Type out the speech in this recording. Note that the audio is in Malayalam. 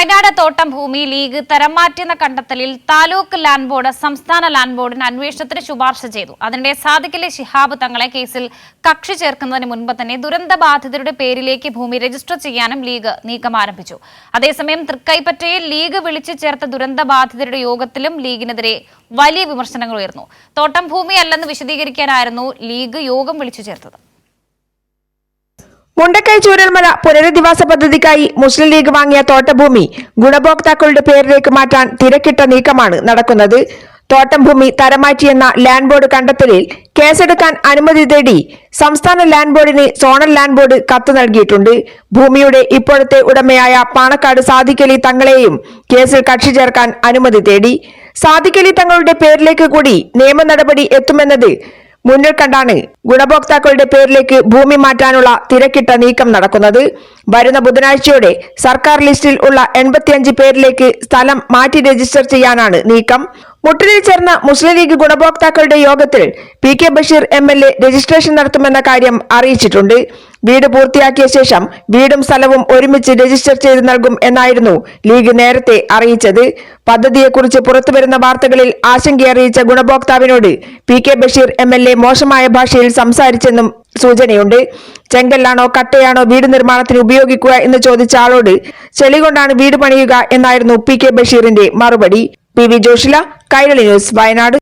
വയനാട് തോട്ടം ഭൂമി ലീഗ് തരം മാറ്റുന്ന കണ്ടെത്തലിൽ താലൂക്ക് ലാൻഡ് ബോർഡ് സംസ്ഥാന ലാൻഡ് ബോർഡിന് അന്വേഷണത്തിന് ശുപാർശ ചെയ്തു. അതിനിടെ സാദിഖലി ശിഹാബ് തങ്ങളെ കേസിൽ കക്ഷി ചേർക്കുന്നതിന് മുൻപ് തന്നെ ദുരന്ത ബാധിതരുടെ പേരിലേക്ക് ഭൂമി രജിസ്റ്റർ ചെയ്യാനും ലീഗ് നീക്കം ആരംഭിച്ചു. അതേസമയം തൃക്കൈപ്പറ്റയിൽ ലീഗ് വിളിച്ചു ചേർത്ത ദുരന്ത ബാധിതരുടെ യോഗത്തിലും ലീഗിനെതിരെ വലിയ വിമർശനങ്ങൾ ഉയർന്നു. തോട്ടം ഭൂമി അല്ലെന്ന് വിശദീകരിക്കാനായിരുന്നു ലീഗ് യോഗം വിളിച്ചു ചേർത്തത്. മുണ്ടക്കൈ ചൂരൽമല പുനരധിവാസ പദ്ധതിക്കായി മുസ്ലിം ലീഗ് വാങ്ങിയ തോട്ടഭൂമി ഗുണഭോക്താക്കളുടെ പേരിലേക്ക് മാറ്റാൻ തിരക്കിട്ട നീക്കമാണ് നടക്കുന്നത്. തോട്ടം ഭൂമി തരംമാറ്റിയെന്ന ലാൻഡ് ബോർഡ് കണ്ടെത്തലിൽ കേസെടുക്കാൻ അനുമതി തേടി സംസ്ഥാന ലാൻഡ് ബോർഡിന് സോണൽ ലാൻഡ് ബോർഡ് കത്ത് നൽകിയിട്ടുണ്ട്. ഭൂമിയുടെ ഇപ്പോഴത്തെ ഉടമയായ പാണക്കാട് സാദിഖലി തങ്ങളെയും കേസിൽ കക്ഷി ചേർക്കാൻ അനുമതി തേടി. സാദിഖലി തങ്ങളുടെ പേരിലേക്ക് കൂടി നിയമ നടപടി എത്തുമെന്നത് മുന്നിൽ കണ്ടാണ് ഗുണഭോക്താക്കളുടെ പേരിലേക്ക് ഭൂമി മാറ്റാനുള്ള തിരക്കിട്ട നീക്കം നടക്കുന്നത്. വരുന്ന ബുധനാഴ്ചയോടെ സർക്കാർ ലിസ്റ്റിൽ ഉള്ള 85 പേരിലേക്ക് സ്ഥലം മാറ്റി രജിസ്റ്റർ ചെയ്യാനാണ് നീക്കം. മുട്ടിലിൽ ചേർന്ന മുസ്ലിം ലീഗ് ഗുണഭോക്താക്കളുടെ യോഗത്തിൽ PK ബഷീർ MLA രജിസ്ട്രേഷൻ നടത്തുമെന്ന കാര്യം അറിയിച്ചിട്ടുണ്ട്. വീട് പൂർത്തിയാക്കിയ ശേഷം വീടും സ്ഥലവും ഒരുമിച്ച് രജിസ്റ്റർ ചെയ്ത് നൽകും എന്നായിരുന്നു ലീഗ് നേരത്തെ അറിയിച്ചത്. പദ്ധതിയെക്കുറിച്ച് പുറത്തുവരുന്ന വാർത്തകളിൽ ആശങ്കയറിയിച്ച ഗുണഭോക്താവിനോട് PK ബഷീർ MLA മോശമായ ഭാഷയിൽ സംസാരിച്ചെന്നും സൂചനയുണ്ട്. ചെങ്കല്ലാണോ കട്ടയാണോ വീട് നിർമ്മാണത്തിന് ഉപയോഗിക്കുക എന്ന് ചോദിച്ച ആളോട് ചെളി കൊണ്ടാണ് വീട് പണിയുക എന്നായിരുന്നു PK ബഷീറിന്റെ മറുപടി. PV Joshila, Kairali news, Wayanad.